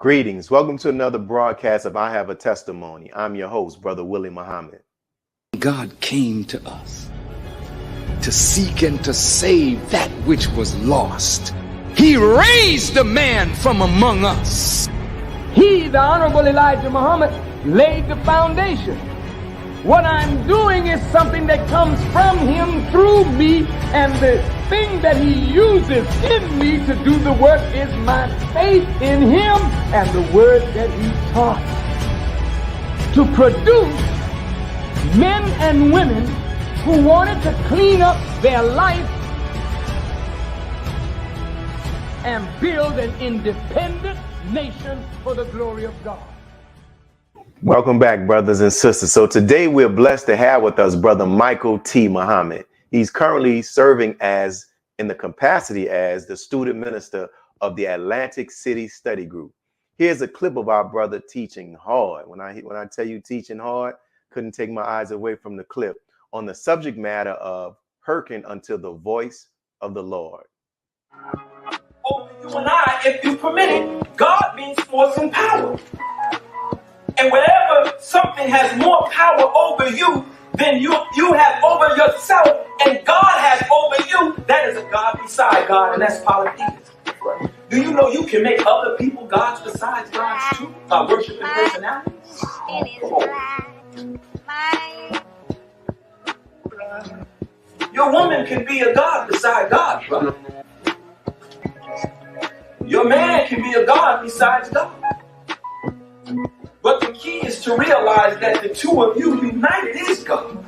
Greetings. Welcome to another broadcast of I Have a Testimony. I'm your host, Brother Willie Muhammad. God came to us to seek and to save that which was lost. He raised a man from among us. He, the Honorable Elijah Muhammad, laid the foundation. What I'm doing is something that comes from him through me, and the thing that he uses in me to do the work is my faith in him and the word that he taught. To produce men and women who wanted to clean up their life and build an independent nation for the glory of God. Welcome back, brothers and sisters. So today we're blessed to have with us Brother Michael T. Muhammad. He's currently serving in the capacity as the student minister of the Atlantic City Study Group. Here's a clip of our brother teaching hard. When I tell you teaching hard, couldn't take my eyes away from the clip on the subject matter of hearken unto the voice of the Lord. Over you and I, if you permit it, God means force and power. And wherever something has more power over you than you have over yourself, and God has over you, that is a God beside God, and that's polytheism. Right? Do you know you can make other people gods besides God's too? Worshiping personalities? Your woman can be a god beside God, brother. Your man can be a god besides God. But the key is to realize that the two of you united is God.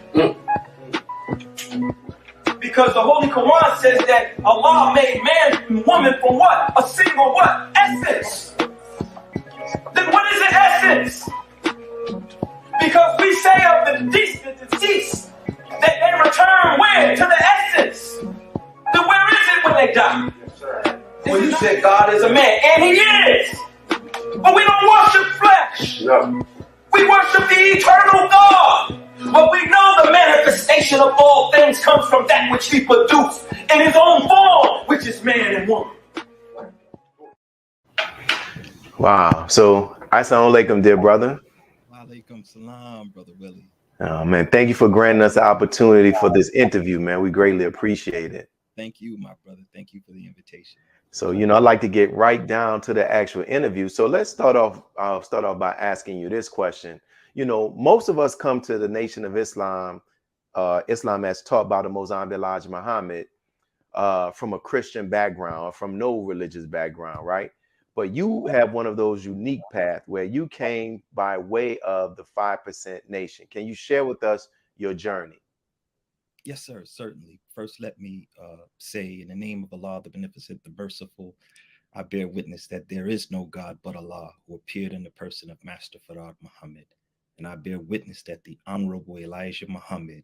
Because the Holy Quran says that Allah made man and woman from what? A single what? Essence. Then what is the essence? Because we say of the deceased that they return where? To the essence. Then where is it when they die? Well, you said God is a man, and he is. But we don't worship flesh. No. We worship the eternal God. But we know the manifestation of all things comes from that which he produced in his own form, which is man and woman. Wow. So, assalamu alaikum, dear brother. Walaikum salam, Brother Willie. Oh, man, thank you for granting us the opportunity for this interview, man. We greatly appreciate it. Thank you, my brother. Thank you for the invitation. So, I'd like to get right down to the actual interview. So let's start off by asking you this question. Most of us come to the Nation of Islam, Islam as taught by the Most Honorable Elijah Muhammad, from a Christian background or from no religious background, right? But you have one of those unique paths where you came by way of the 5% Nation. Can you share with us your journey? Yes, sir, certainly. First, let me say, in the name of Allah, the Beneficent, the Merciful, I bear witness that there is no God but Allah, who appeared in the person of Master Farad Muhammad. And I bear witness that the Honorable Elijah Muhammad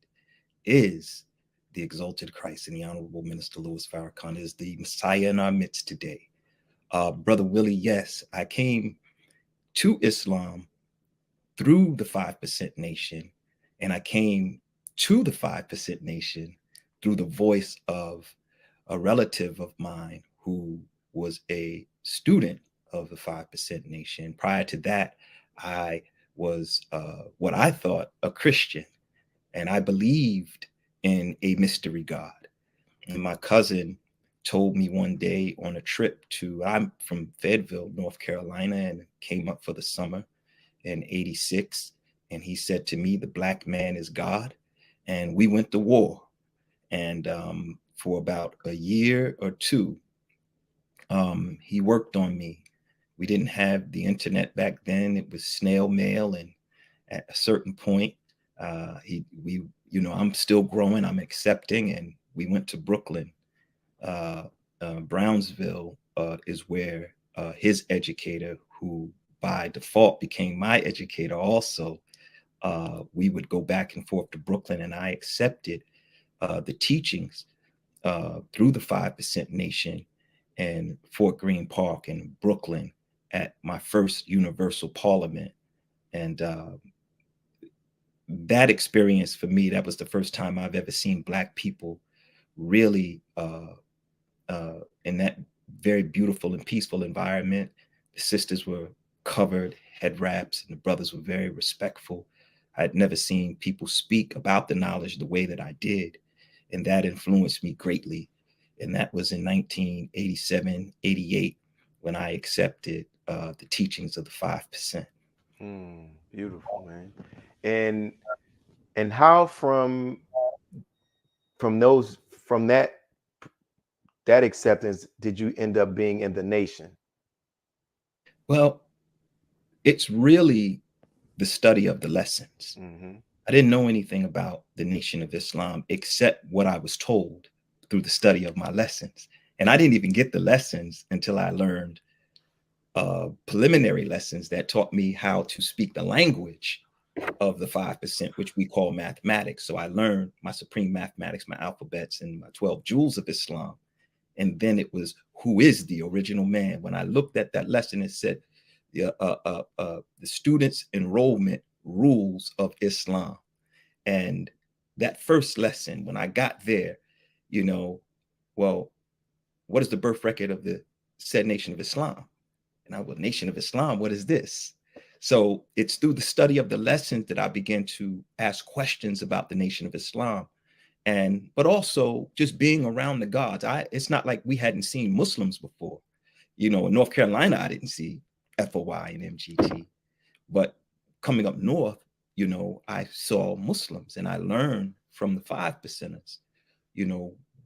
is the exalted Christ, and the Honorable Minister Louis Farrakhan is the Messiah in our midst today. Brother Willie, yes, I came to Islam through the 5% Nation, and I came to the 5% Nation through the voice of a relative of mine who was a student of the 5% Nation. Prior to that, I was what I thought a Christian, and I believed in a mystery God. And my cousin told me one day on a trip I'm from Fayetteville, North Carolina, and came up for the summer in '86. And he said to me, the black man is God. And we went to war. And for about a year or two, he worked on me. We didn't have the internet back then. It was snail mail. And at a certain point, I'm still growing, I'm accepting. And we went to Brooklyn. Brownsville is where his educator, who by default became my educator also, we would go back and forth to Brooklyn, and I accepted the teachings through the 5% Nation and Fort Greene Park in Brooklyn at my first Universal Parliament. And that experience for me, that was the first time I've ever seen Black people really in that very beautiful and peaceful environment. The sisters were covered, head wraps, and the brothers were very respectful. I had never seen people speak about the knowledge the way that I did, and that influenced me greatly. And that was in 1987, 88, when I accepted the teachings of the 5%. Beautiful, man. And how from that acceptance did you end up being in the nation? Well, it's really the study of the lessons. I didn't know anything about the Nation of Islam except what I was told through the study of my lessons. And I didn't even get the lessons until I learned preliminary lessons that taught me how to speak the language of the 5%, which we call mathematics. So I learned my supreme mathematics, my alphabets, and my 12 jewels of Islam. And then it was, who is the original man? When I looked at that lesson, it said the students' enrollment rules of Islam. And that first lesson, when I got there, well, what is the birth record of the said Nation of Islam? And I was, Nation of Islam, what is this? So it's through the study of the lessons that I began to ask questions about the Nation of Islam. But also just being around the gods. It's not like we hadn't seen Muslims before. In North Carolina, I didn't see FOI and MGT. But coming up north, I saw Muslims, and I learned from the 5%ers,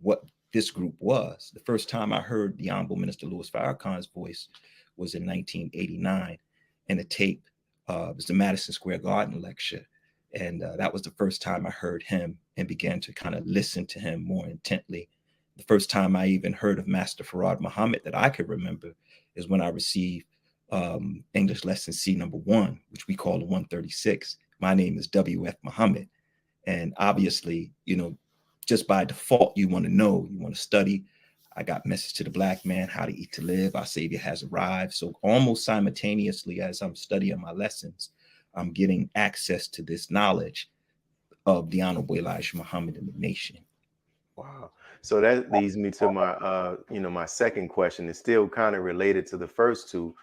what this group was. The first time I heard the Honorable Minister Louis Farrakhan's voice was in 1989, and the tape was the Madison Square Garden lecture. And that was the first time I heard him and began to kind of listen to him more intently. The first time I even heard of Master Farad Muhammad that I could remember is when I received English lesson C number 1, which we call the 136. My name is W.F. Muhammad. And obviously, just by default, you want to know, you want to study. I got Message to the Black Man, How to Eat to Live, Our Savior Has Arrived. So almost simultaneously as I'm studying my lessons, I'm getting access to this knowledge of the Honorable Elijah Muhammad and the nation. Wow. So that leads me to my, my second question. It's still kind of related to the first two.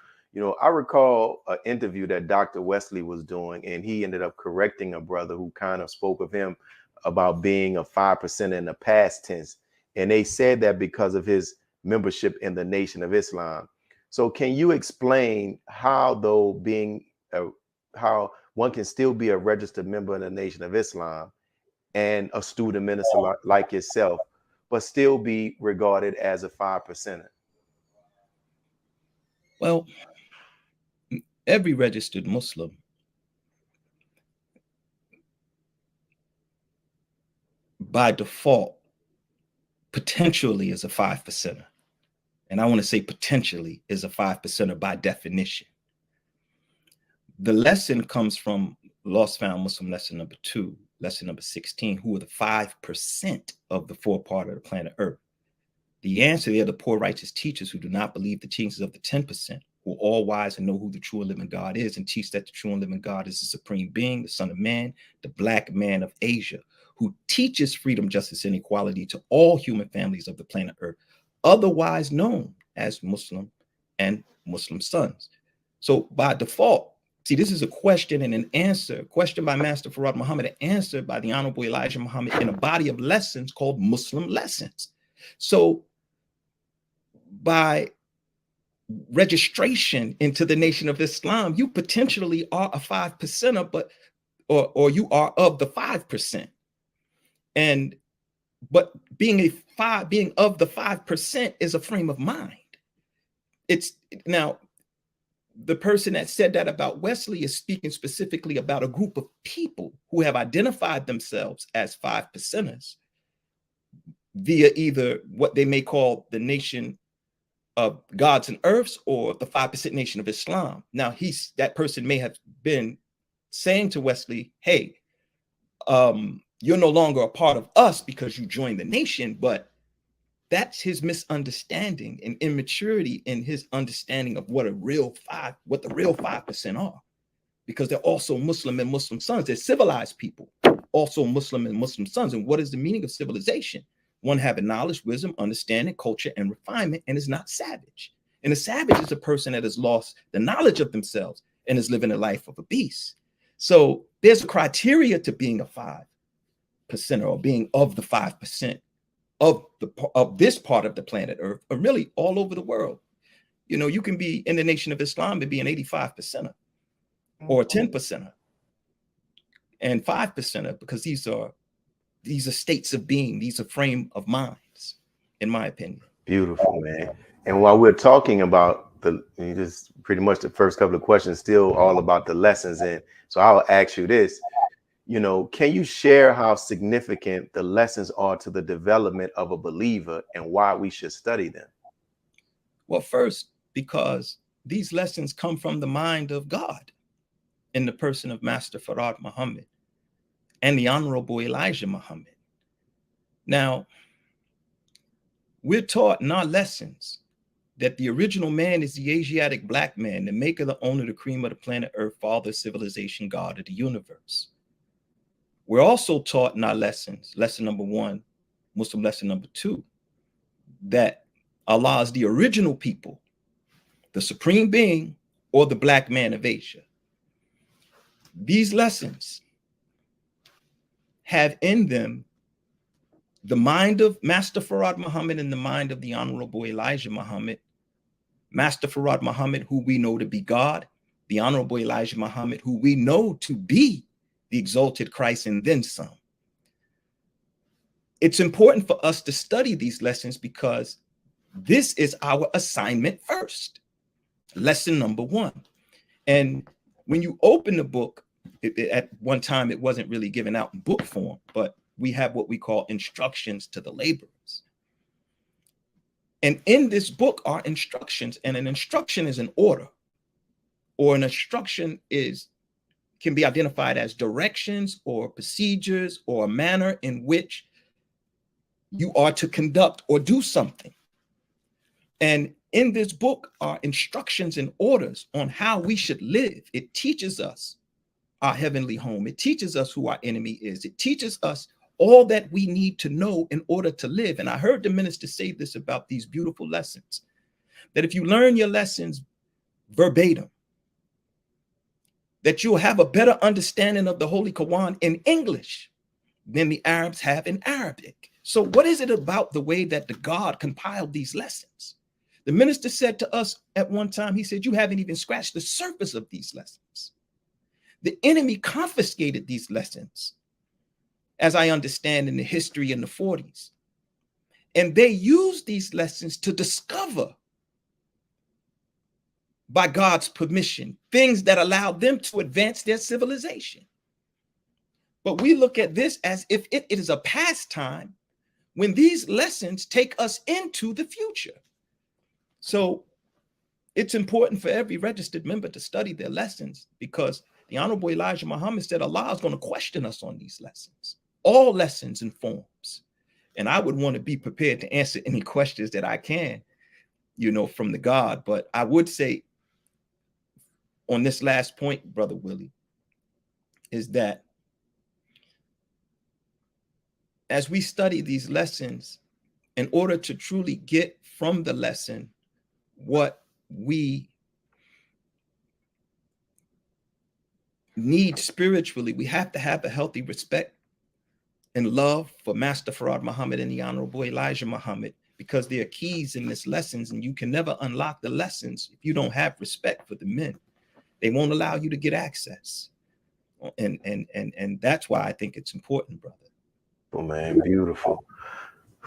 I recall an interview that Dr. Wesley was doing, and he ended up correcting a brother who kind of spoke of him about being a 5% in the past tense. And they said that because of his membership in the Nation of Islam. So can you explain how, though, how one can still be a registered member in the Nation of Islam and a student minister like yourself, but still be regarded as a 5%er? Well, every registered Muslim by default potentially is a 5%er. And I want to say potentially is a 5%er by definition. The lesson comes from Lost Found Muslim lesson number 2, lesson number 16, who are the 5% of the 4-part of the planet Earth. The answer, they are the poor righteous teachers who do not believe the teachings of the 10%, who are all wise and know who the true and living God is, and teach that the true and living God is the supreme being, the Son of Man, the Black man of Asia, who teaches freedom, justice, and equality to all human families of the planet Earth, otherwise known as Muslim and Muslim sons. So by default, see, this is a question and an answer, question by Master Farad Muhammad, an answer by the Honorable Elijah Muhammad in a body of lessons called Muslim lessons. So by registration into the Nation of Islam, you potentially are a 5%er, but or you are of the 5%. But being of the 5% is a frame of mind. It's now the person that said that about Wesley is speaking specifically about a group of people who have identified themselves as 5%ers via either what they may call the Nation of Gods and Earths or the 5% Nation of Islam. Now that person may have been saying to Wesley, hey, you're no longer a part of us because you joined the nation, but that's his misunderstanding and immaturity in his understanding of what the real 5% are, because they're also Muslim and Muslim sons. They're civilized people, also Muslim and Muslim sons. And what is the meaning of civilization? One having knowledge, wisdom, understanding, culture, and refinement, and is not savage. And a savage is a person that has lost the knowledge of themselves and is living a life of a beast. So there's a criteria to being a 5% or being of the 5% of this part of the planet Earth, or really all over the world. You know, you can be in the Nation of Islam and be an 85%er or a 10%er and 5%er, because these are states of being, these are frame of minds, in my opinion. Beautiful, man. And while we're talking about just pretty much the first couple of questions, still all about the lessons. And so I'll ask you this, you know, can you share how significant the lessons are to the development of a believer and why we should study them? Well, first, because these lessons come from the mind of God in the person of Master Farad Muhammad and the Honorable Elijah Muhammad. Now, we're taught in our lessons that the original man is the Asiatic black man, the maker, the owner, the cream of the planet Earth, father, civilization, God of the universe. We're also taught in our lessons, lesson number 1, Muslim lesson number 2, that Allah is the original people, the supreme being, or the black man of Asia. These lessons have in them the mind of Master Farad Muhammad and the mind of the Honorable Elijah Muhammad. Master Farad Muhammad, who we know to be God, the Honorable Elijah Muhammad, who we know to be the exalted Christ and then some. It's important for us to study these lessons because this is our assignment first. Lesson number 1. And when you open the book, at one time it wasn't really given out in book form, but we have what we call instructions to the laborers. And in this book are instructions, and an instruction is an order, or an instruction can be identified as directions or procedures or a manner in which you are to conduct or do something. And in this book are instructions and orders on how we should live. It teaches us our heavenly home. It teaches us who our enemy is. It teaches us all that we need to know in order to live. And I heard the minister say this about these beautiful lessons, that if you learn your lessons verbatim, that you'll have a better understanding of the Holy Quran in English than the Arabs have in Arabic. So what is it about the way that the God compiled these lessons? The minister said to us at one time, he said, you haven't even scratched the surface of these lessons. The enemy confiscated these lessons, as I understand in the history in the 40s. And they used these lessons to discover, by God's permission, things that allowed them to advance their civilization. But we look at this as if it is a pastime when these lessons take us into the future. So it's important for every registered member to study their lessons, because the Honorable Elijah Muhammad said Allah is going to question us on these lessons, all lessons and forms. And I would want to be prepared to answer any questions that I can, from the God. But I would say on this last point, Brother Willie, is that as we study these lessons, in order to truly get from the lesson what we need spiritually, we have to have a healthy respect and love for Master Farad Muhammad and the Honorable Elijah Muhammad, because there are keys in this lessons, and you can never unlock the lessons if you don't have respect for the men. They won't allow you to get access. And that's why I think it's important, brother. Oh man, beautiful.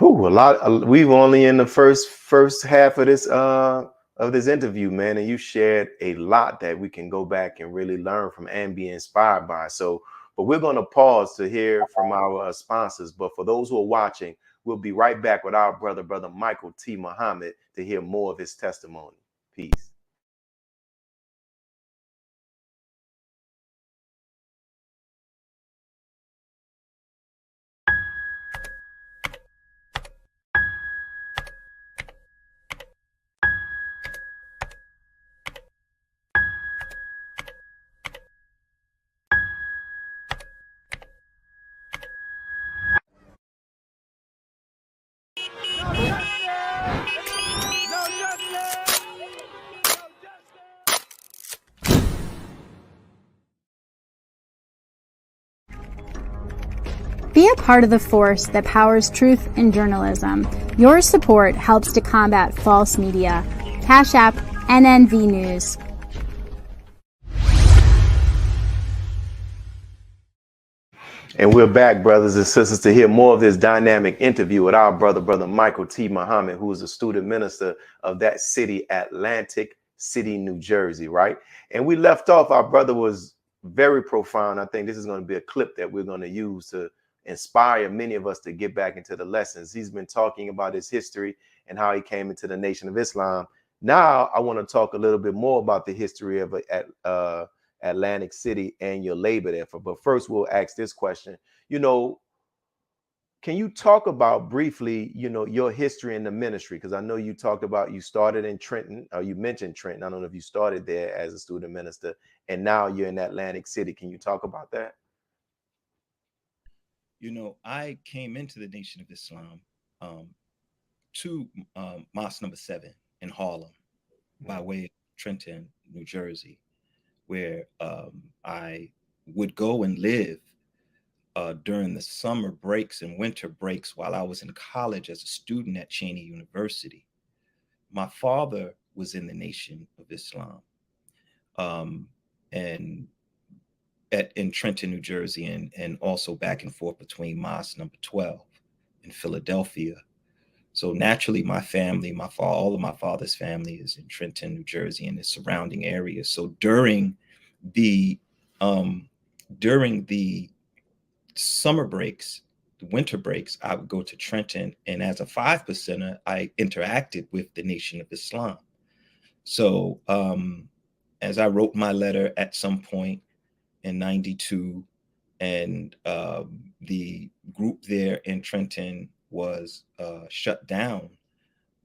We've only in the first half of this interview, man, and you shared a lot that we can go back and really learn from and be inspired by. So, but we're going to pause to hear from our sponsors. But for those who are watching, we'll be right back with our brother Michael T. Muhammad, to hear more of his testimony. Peace. Be a part of the force that powers truth in journalism. Your support helps to combat false media. Cash App NNV News. And we're back, brothers and sisters, to hear more of this dynamic interview with our Brother Michael T. Muhammad, who is a student minister of that city, Atlantic City, New Jersey, right? And we left off, our brother was very profound. I think this is going to be a clip that we're going to use to inspire many of us to get back into the lessons. He's been talking about his history and how he came into the Nation of Islam. Now, I want to talk a little bit more about the history of Atlantic City and your labor there. But first, we'll ask this question. Can you talk about briefly, your history in the ministry? Because I know you talked about you started in Trenton, or you mentioned Trenton. I don't know if you started there as a student minister, and now you're in Atlantic City. Can you talk about that? I came into the Nation of Islam to Mosque number 7 in Harlem by way of Trenton, New Jersey, where I would go and live during the summer breaks and winter breaks while I was in college as a student at Cheney University. My father was in the Nation of Islam and in Trenton, New Jersey, and also back and forth between Mosque number 12 in Philadelphia. So naturally, my family, all of my father's family is in Trenton, New Jersey, and the surrounding areas. So during the summer breaks, the winter breaks, I would go to Trenton, and as a 5%er, I interacted with the Nation of Islam. So as I wrote my letter at some point in 92, and the group there in Trenton was shut down,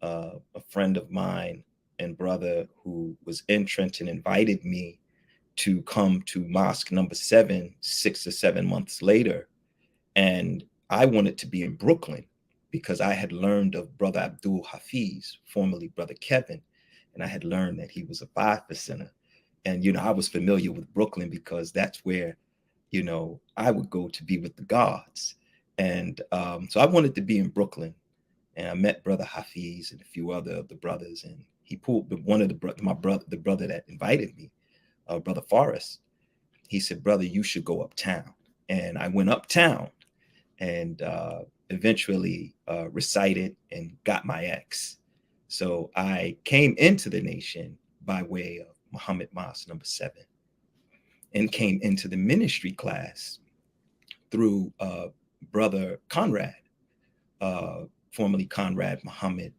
a friend of mine and brother who was in Trenton invited me to come to Mosque number 7 6 or 7 months later. And I wanted to be in Brooklyn because I had learned of Brother Abdul Hafiz, formerly Brother Kevin, and I had learned that he was a 5%er. And, I was familiar with Brooklyn because that's where, I would go to be with the gods. And so I wanted to be in Brooklyn, and I met Brother Hafiz and a few other of the brothers, and he pulled one of the brother that invited me, Brother Forrest. He said, "Brother, you should go uptown." And I went uptown and eventually recited and got my X. So I came into the nation by way of Muhammad Mosque number 7 and came into the ministry class through Brother Conrad, formerly Conrad Muhammad.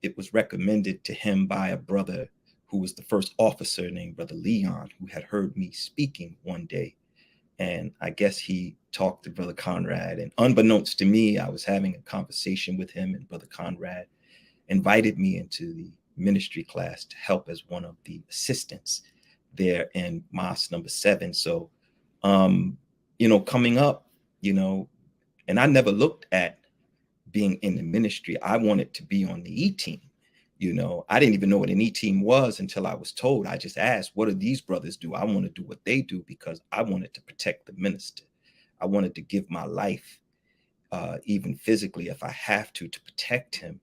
It was recommended to him by a brother who was the first officer named Brother Leon, who had heard me speaking one day. And I guess he talked to Brother Conrad, and unbeknownst to me, I was having a conversation with him, and Brother Conrad invited me into the ministry class to help as one of the assistants there in Mosque number 7. So, coming up, and I never looked at being in the ministry. I wanted to be on the E-team. I didn't even know what an E-team was until I was told. I just asked, what do these brothers do? I want to do what they do because I wanted to protect the minister. I wanted to give my life, even physically, if I have to protect him.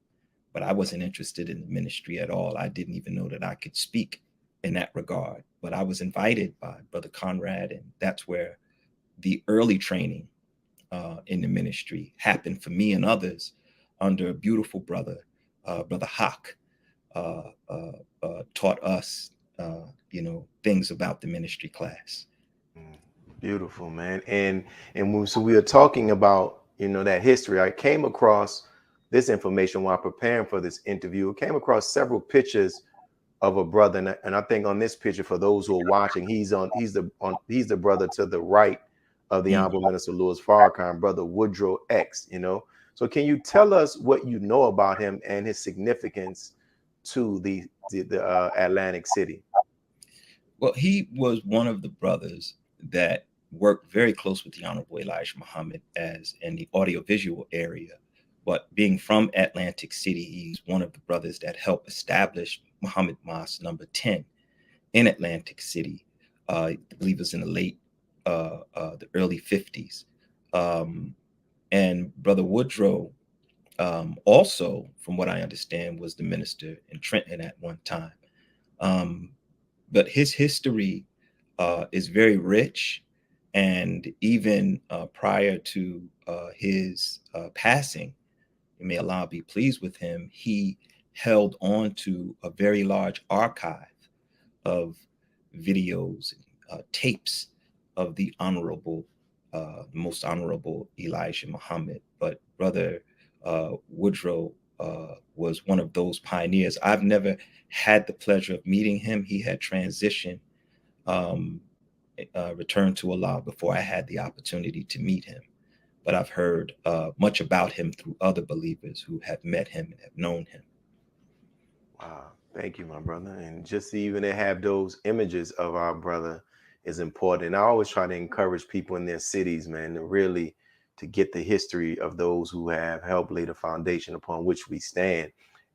But I wasn't interested in the ministry at all. I didn't even know that I could speak in that regard. But I was invited by Brother Conrad, and that's where the early training in the ministry happened for me and others under a beautiful brother, Brother Hawk, taught us, things about the ministry class. Beautiful, man. So we are talking about, that history. I came across this information while preparing for this interview. I came across several pictures of a brother, and I think on this picture, for those who are watching, he's the brother to the right of the Honorable Minister Louis Farrakhan, Brother Woodrow X. So can you tell us what you know about him and his significance to the Atlantic City? Well, he was one of the brothers that worked very close with the Honorable Elijah Muhammad as in the audiovisual area. But being from Atlantic City, he's one of the brothers that helped establish Muhammad Mosque number 10 in Atlantic City. I believe it was in the early 50s. And Brother Woodrow, also, from what I understand, was the minister in Trenton at one time. But his history is very rich. And even prior to his passing, may Allah be pleased with him, he held on to a very large archive of videos, tapes of the most honorable Elijah Muhammad. But Brother Woodrow was one of those pioneers. I've never had the pleasure of meeting him. He had transitioned, returned to Allah before I had the opportunity to meet him. But I've heard much about him through other believers who have met him and have known him. Wow. Thank you, my brother. And just even to have those images of our brother is important. I always try to encourage people in their cities, man, to really to get the history of those who have helped lay the foundation upon which we stand.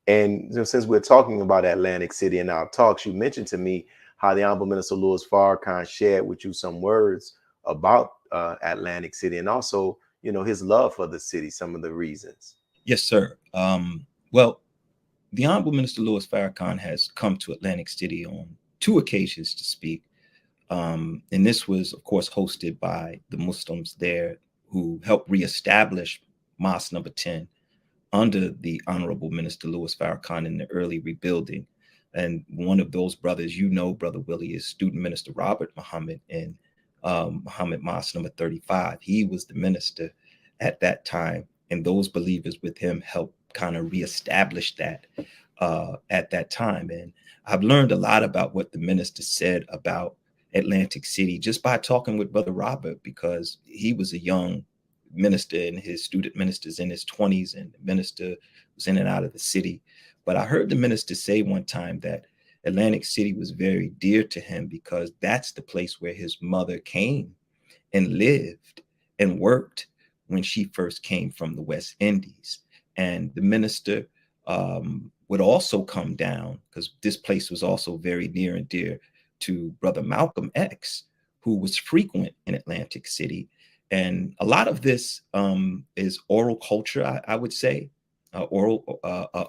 And since we're talking about Atlantic City in our talks, you mentioned to me how the Honorable Minister Louis Farrakhan shared with you some words about Atlantic City, and also, you know, his love for the city, some of the reasons. Yes, sir. Well, the Honorable Minister Louis Farrakhan has come to Atlantic City on 2 occasions to speak. And this was, of course, hosted by the Muslims there who helped reestablish Mosque number 10 under the Honorable Minister Louis Farrakhan in the early rebuilding. And one of those brothers, you know, Brother Willie, is Student Minister Robert Muhammad in Muhammad Mosque number 35. He was the minister at that time, and those believers with him helped kind of reestablish that at that time. And I've learned a lot about what the minister said about Atlantic City just by talking with Brother Robert, because he was a young minister and his student ministers in his 20s, and the minister was in and out of the city. But I heard the minister say one time that Atlantic City was very dear to him because that's the place where his mother came and lived and worked when she first came from the West Indies. And the minister would also come down because this place was also very near and dear to Brother Malcolm X, who was frequent in Atlantic City. And a lot of this is oral culture, I would say, oral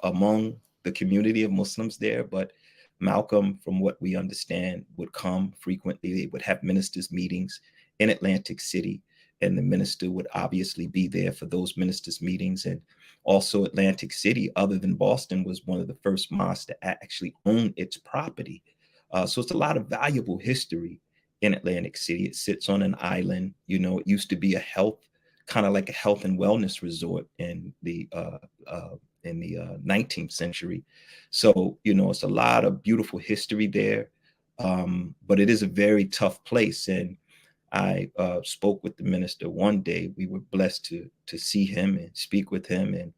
among the community of Muslims there. But Malcolm, from what we understand, would come frequently. They would have ministers' meetings in Atlantic City, and the minister would obviously be there for those ministers' meetings. And also Atlantic City, other than Boston, was one of the first mosques to actually own its property. So it's a lot of valuable history in Atlantic City. It sits on an island. You know, it used to be kind of like a health and wellness resort in the 19th century. So, you know, it's a lot of beautiful history there, but it is a very tough place. And I spoke with the minister one day. We were blessed to see him and speak with him.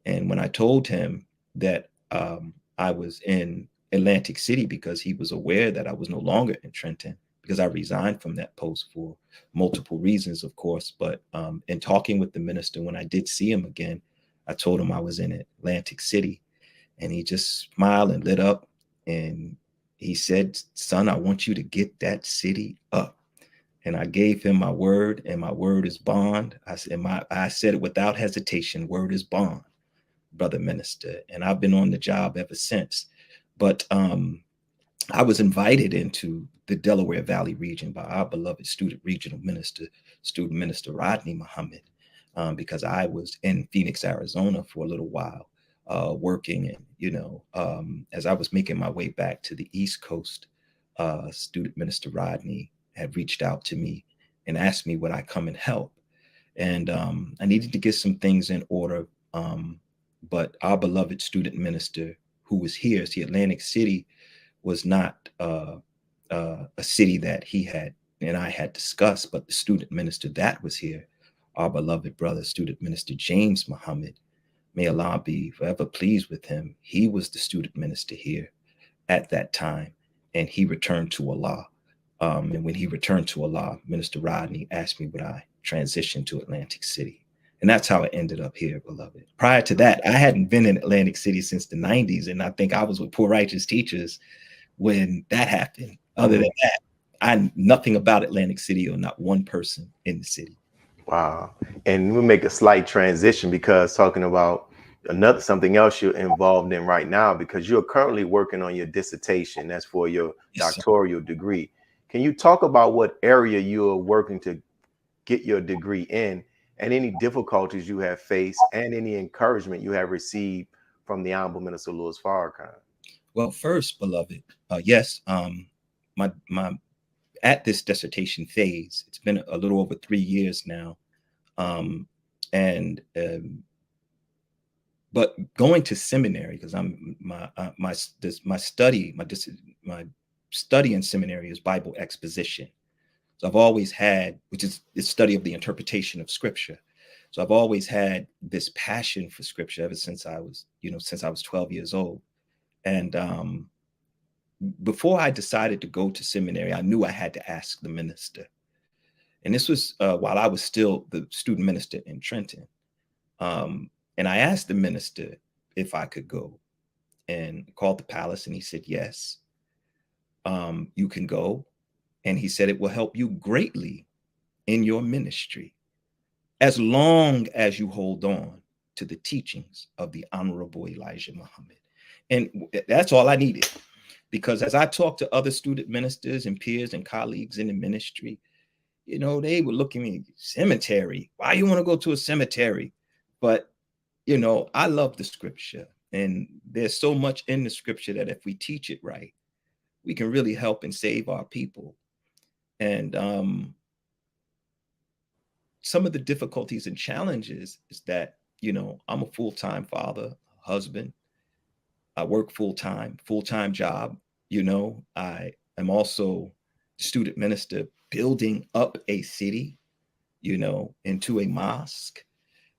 And when I told him that I was in Atlantic City, because he was aware that I was no longer in Trenton, because I resigned from that post for multiple reasons, of course. But in talking with the minister, when I did see him again, I told him I was in Atlantic City, and he just smiled and lit up. And he said, "Son, I want you to get that city up." And I gave him my word, and my word is bond. I said it without hesitation. Word is bond, Brother Minister. And I've been on the job ever since. But I was invited into the Delaware Valley region by our beloved student minister Rodney Muhammad, because I was in Phoenix, Arizona for a little while, working. And, you know, as I was making my way back to the East Coast, student minister Rodney had reached out to me and asked me would I come and help. And I needed to get some things in order. But our beloved student minister who was here, see, Atlantic City was not a city that he had and I had discussed, but the student minister that was here, our beloved brother, student minister James Muhammad, may Allah be forever pleased with him. He was the student minister here at that time, and he returned to Allah. And when he returned to Allah, Minister Rodney asked me would I transition to Atlantic City. And that's how it ended up here, beloved. Prior to that, I hadn't been in Atlantic City since the 90s. And I think I was with Poor Righteous Teachers when that happened. Other than that, I knew nothing about Atlantic City or not one person in the city. Wow. And we'll make a slight transition because talking about something else you're involved in right now, because you're currently working on your dissertation. That's for your Yes, sir. doctoral degree. Can you talk about what area you're working to get your degree in, and any difficulties you have faced, and any encouragement you have received from the Honorable Minister Louis Farrakhan? Well, first, beloved, yes, my at this dissertation phase, it's been a little over 3 years now, but going to seminary, because my study in seminary is Bible exposition. So I've always had, which is the study of the interpretation of Scripture. So I've always had this passion for Scripture ever since I was 12 years old. And before I decided to go to seminary, I knew I had to ask the minister. And this was while I was still the student minister in Trenton. And I asked the minister if I could go, and called the palace, and he said, yes, you can go. And he said, it will help you greatly in your ministry, as long as you hold on to the teachings of the Honorable Elijah Muhammad. And that's all I needed, because as I talked to other student ministers and peers and colleagues in the ministry, they would look at me, cemetery, why you want to go to a cemetery? But, I love the Scripture, and there's so much in the Scripture that if we teach it right, we can really help and save our people. And some of the difficulties and challenges is that, I'm a full-time father, husband. I work full-time job. I am also student minister, building up a city, into a mosque.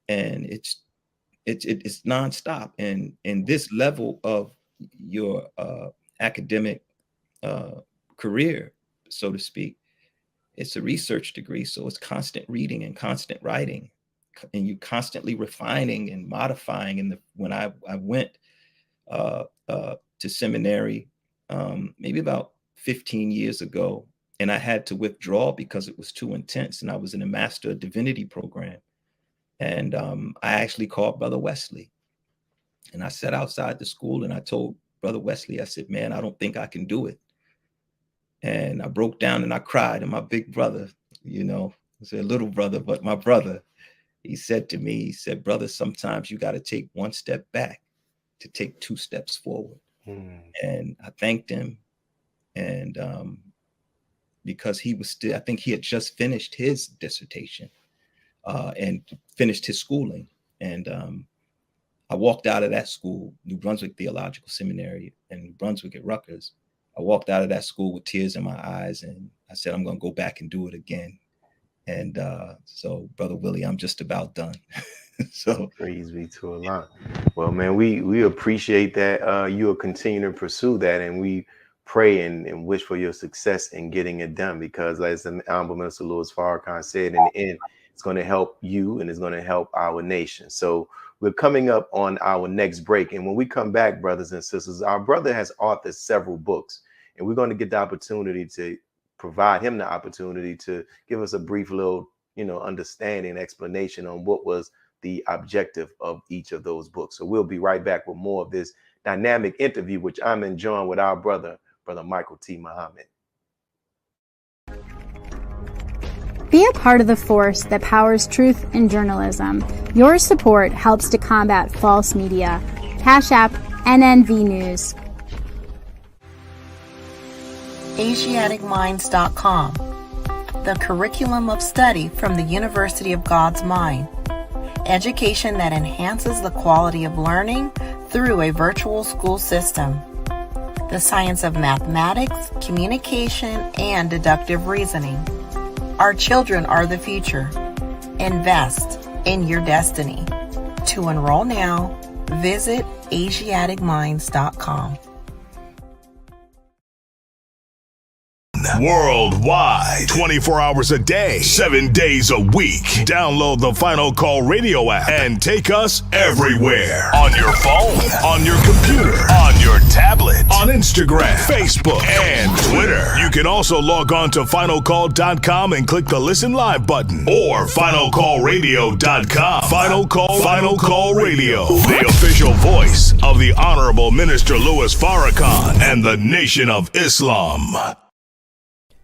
And it's nonstop. And in this level of your academic career, so to speak, it's a research degree. So it's constant reading and constant writing, and you constantly refining and modifying. And when I went to seminary, maybe about 15 years ago, and I had to withdraw because it was too intense. And I was in a Master of Divinity program. And I actually called Brother Wesley, and I sat outside the school, and I told Brother Wesley, I said, man, I don't think I can do it. And I broke down and I cried. And my big brother, I said little brother, but my brother, he said to me, he said, brother, sometimes you got to take one step back to take 2 steps forward. And I thanked him. And because he was still, I think he had just finished his dissertation and finished his schooling. And I walked out of that school, New Brunswick Theological Seminary in New Brunswick at Rutgers. I walked out of that school with tears in my eyes, and I said, I'm going to go back and do it again. And so, Brother Willie, I'm just about done. So praise be to Allah. Well, man, we appreciate that you will continue to pursue that, and we pray and wish for your success in getting it done, because as the Honorable Minister Louis Farrakhan said, in the end, it's going to help you and it's going to help our nation. So we're coming up on our next break. And when we come back, brothers and sisters, our brother has authored several books, and we're going to get the opportunity to provide him the opportunity to give us a brief little, understanding, explanation on what was the objective of each of those books. So we'll be right back with more of this dynamic interview, which I'm enjoying with our Brother Michael T. Muhammad. Be a part of the force that powers truth in journalism. Your support helps to combat false media. Cash App, NNV News. AsiaticMinds.com, the curriculum of study from the University of God's Mind. Education that enhances the quality of learning through a virtual school system. The science of mathematics, communication, and deductive reasoning. Our children are the future. Invest in your destiny. To enroll now, visit AsiaticMinds.com. worldwide, 24 hours a day, 7 days a week. Download the Final Call radio app and take us everywhere. On your phone, on your computer, on your tablet, on Instagram, Facebook, and Twitter. You can also log on to finalcall.com and click the listen live button, or finalcallradio.com. Final Call Radio, the official voice of the Honorable Minister Louis Farrakhan and the Nation of Islam.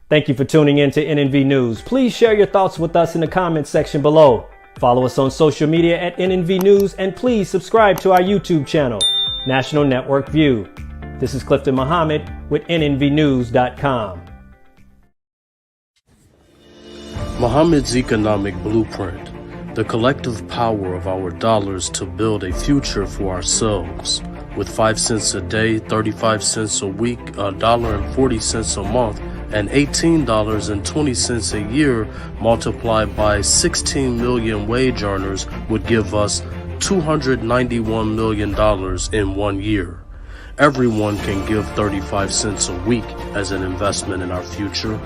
Thank you for tuning in to NNV News. Please share your thoughts with us in the comments section below. Follow us on social media at NNV News, and please subscribe to our YouTube channel, National Network View. This is Clifton Muhammad with NNVnews.com. Muhammad's economic blueprint, the collective power of our dollars to build a future for ourselves. With 5 cents a day, 35 cents a week, $1.40 a month, and $18.20 a year multiplied by 16 million wage earners would give us $291 million in 1 year. Everyone can give 35 cents a week as an investment in our future.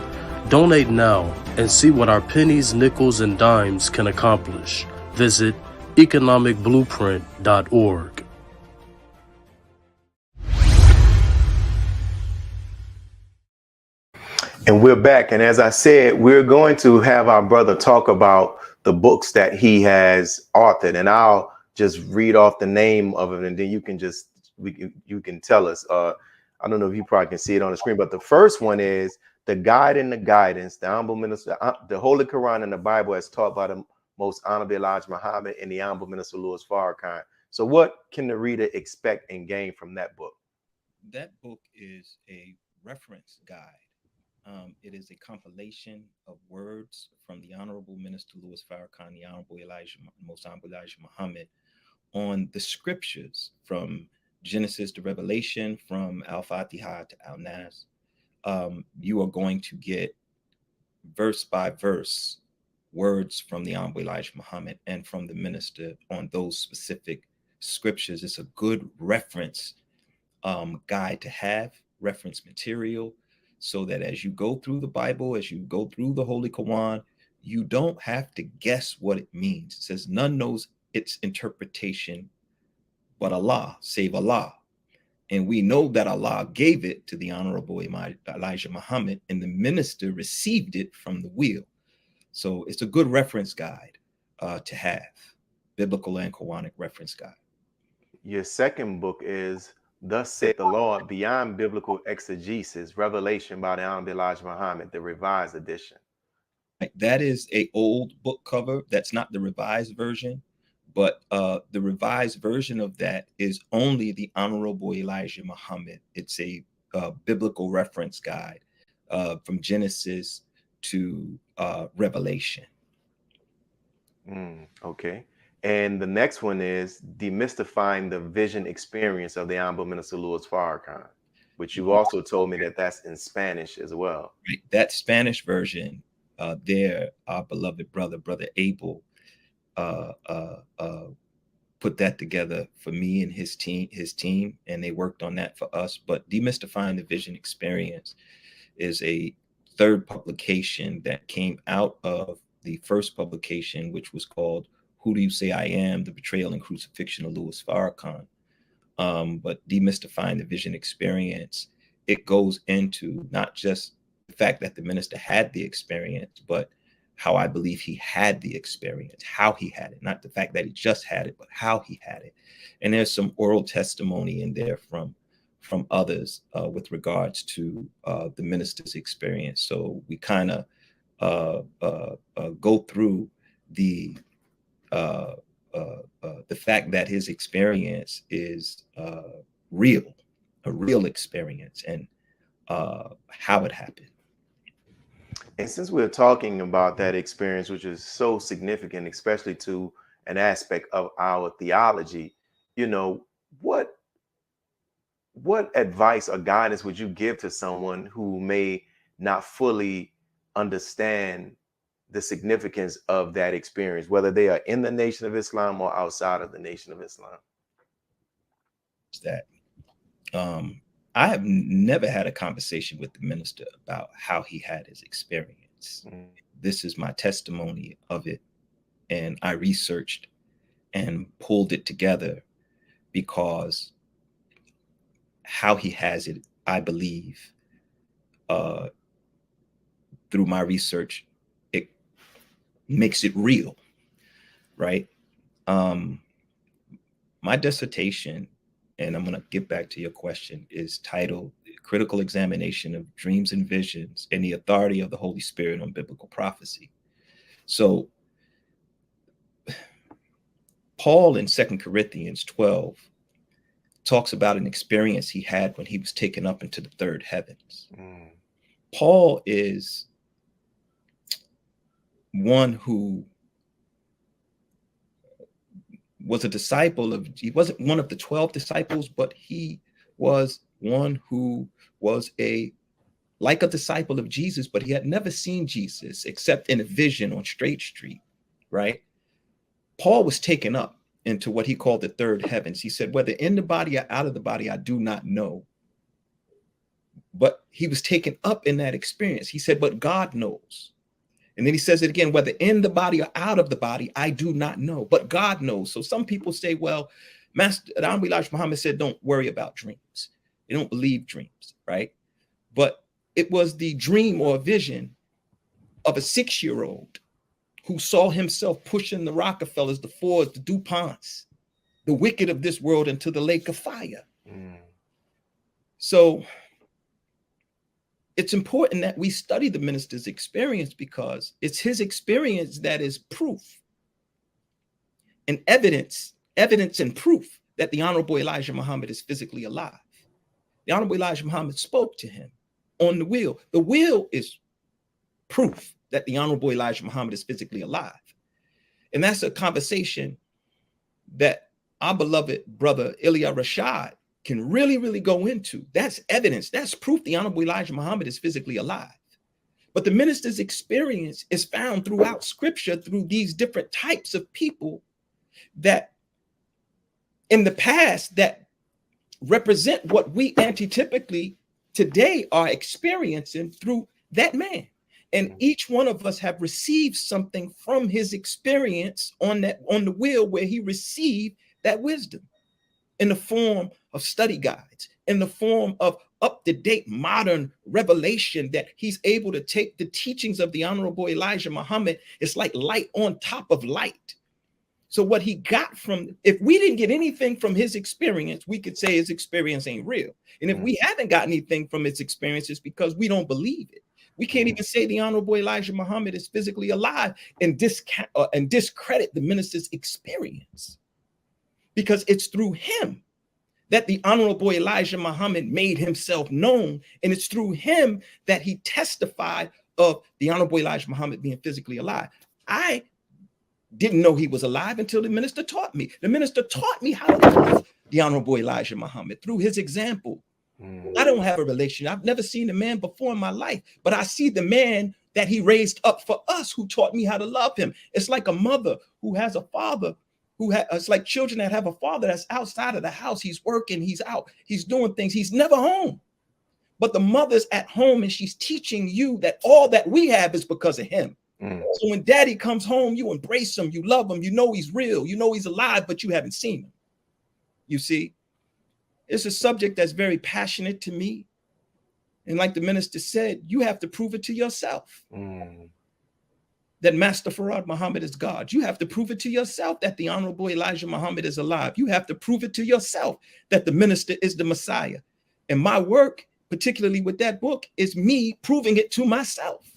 Donate now and see what our pennies, nickels, and dimes can accomplish. Visit economicblueprint.org. And we're back. And as I said, we're going to have our brother talk about the books that he has authored. And I'll just read off the name of it, and then you can just, you can tell us. I don't know if you probably can see it on the screen, but the first one is The Guide and the Guidance, the Honorable Minister, the Holy Quran and the Bible as taught by the Most Honorable Elijah Muhammad and the Honorable Minister Louis Farrakhan. So what can the reader expect and gain from that book? That book is a reference guide. It is a compilation of words from the Honorable Minister Louis Farrakhan, the Honorable Most Honorable Elijah Muhammad, on the scriptures from Genesis to Revelation, from Al-Fatiha to Al-Nas. You are going to get verse by verse words from the Honorable Elijah Muhammad and from the minister on those specific scriptures. It's a good reference guide to have, reference material, so that as you go through the Bible, as you go through the Holy Quran, you don't have to guess what it means. It says none knows its interpretation but Allah, save Allah. And we know that Allah gave it to the Honorable Elijah Muhammad, and the minister received it from the wheel. So it's a good reference guide to have, biblical and Quranic reference guide. Your second book is Thus Saith the Lord, Beyond Biblical Exegesis, Revelation by the Honorable Elijah Muhammad, the revised edition. That is an old book cover. That's not the revised version, but the revised version of that is only the Honorable Elijah Muhammad. It's a biblical reference guide from Genesis to Revelation. Okay. And the next one is Demystifying the Vision Experience of the Honorable Minister Louis Farrakhan, which you also told me that that's in Spanish as well. Right. That Spanish version, there, our beloved Brother Abel, put that together for me and his team, and they worked on that for us. But Demystifying the Vision Experience is a third publication that came out of the first publication, which was called Who Do You Say I Am? The Betrayal and Crucifixion of Louis Farrakhan. But Demystifying the Vision Experience, it goes into not just the fact that the minister had the experience, but how I believe he had the experience, how he had it, not the fact that he just had it, but how he had it. And there's some oral testimony in there from others with regards to the minister's experience. So we kind of go through the fact that his experience is real, a real experience, and how it happened. And since we're talking about that experience, which is so significant, especially to an aspect of our theology, you know, what advice or guidance would you give to someone who may not fully understand the significance of that experience, whether they are in the Nation of Islam or outside of the Nation of Islam? That I have never had a conversation with the minister about how he had his experience. This is my testimony of it. And I researched and pulled it together because how he has it, I believe, through my research, it makes it real, right? My dissertation, and I'm going to get back to your question, is titled Critical Examination of Dreams and Visions and the Authority of the Holy Spirit on Biblical Prophecy. So Paul in 2 Corinthians 12 talks about an experience he had when he was taken up into the third heavens. Paul is one who was a disciple of, he wasn't one of the 12 disciples, but he was one who was like a disciple of Jesus, but he had never seen Jesus except in a vision on Straight Street, right? Paul was taken up into what he called the third heavens. He said, whether in the body or out of the body, I do not know. But he was taken up in that experience. He said, but God knows. And then he says it again, whether in the body or out of the body, I do not know, but God knows. So some people say, well, Master Honorable Elijah Muhammad said, don't worry about dreams. They don't believe dreams, right? But it was the dream or vision of a 6-year-old who saw himself pushing the Rockefellers, the Fords, the DuPonts, the wicked of this world into the lake of fire. So it's important that we study the minister's experience because it's his experience that is proof and evidence and proof that the Honorable Elijah Muhammad is physically alive. The Honorable Elijah Muhammad spoke to him on the wheel. The wheel is proof that the Honorable Elijah Muhammad is physically alive. And that's a conversation that our beloved brother Ilya Rashad can really, really go into. That's evidence. That's proof the Honorable Elijah Muhammad is physically alive. But the minister's experience is found throughout scripture through these different types of people that in the past that represent what we antitypically today are experiencing through that man. And each one of us have received something from his experience on the wheel where he received that wisdom in the form of study guides, in the form of up-to-date modern revelation that he's able to take the teachings of the Honorable Elijah Muhammad. It's like light on top of light. So what he got from, if we didn't get anything from his experience, we could say his experience ain't real. And if we haven't got anything from his experience, it's because we don't believe it. We can't even say the Honorable Elijah Muhammad is physically alive and discredit the minister's experience, because it's through him that the Honorable Elijah Muhammad made himself known. And it's through him that he testified of the Honorable Elijah Muhammad being physically alive. I didn't know he was alive until the minister taught me. The minister taught me how to love the Honorable Elijah Muhammad through his example. I don't have a relation. I've never seen the man before in my life, but I see the man that he raised up for us, who taught me how to love him. It's like a mother who has a father it's like children that have a father that's outside of the house. He's working, he's out, he's doing things, he's never home. But the mother's at home and she's teaching you that all that we have is because of him. So when daddy comes home, you embrace him, you love him, you know he's real, you know he's alive, but you haven't seen him. You see, it's a subject that's very passionate to me. And like the minister said, you have to prove it to yourself. That Master Farad Muhammad is God. You have to prove it to yourself that the Honorable Elijah Muhammad is alive. You have to prove it to yourself that the minister is the Messiah. And my work, particularly with that book, is me proving it to myself.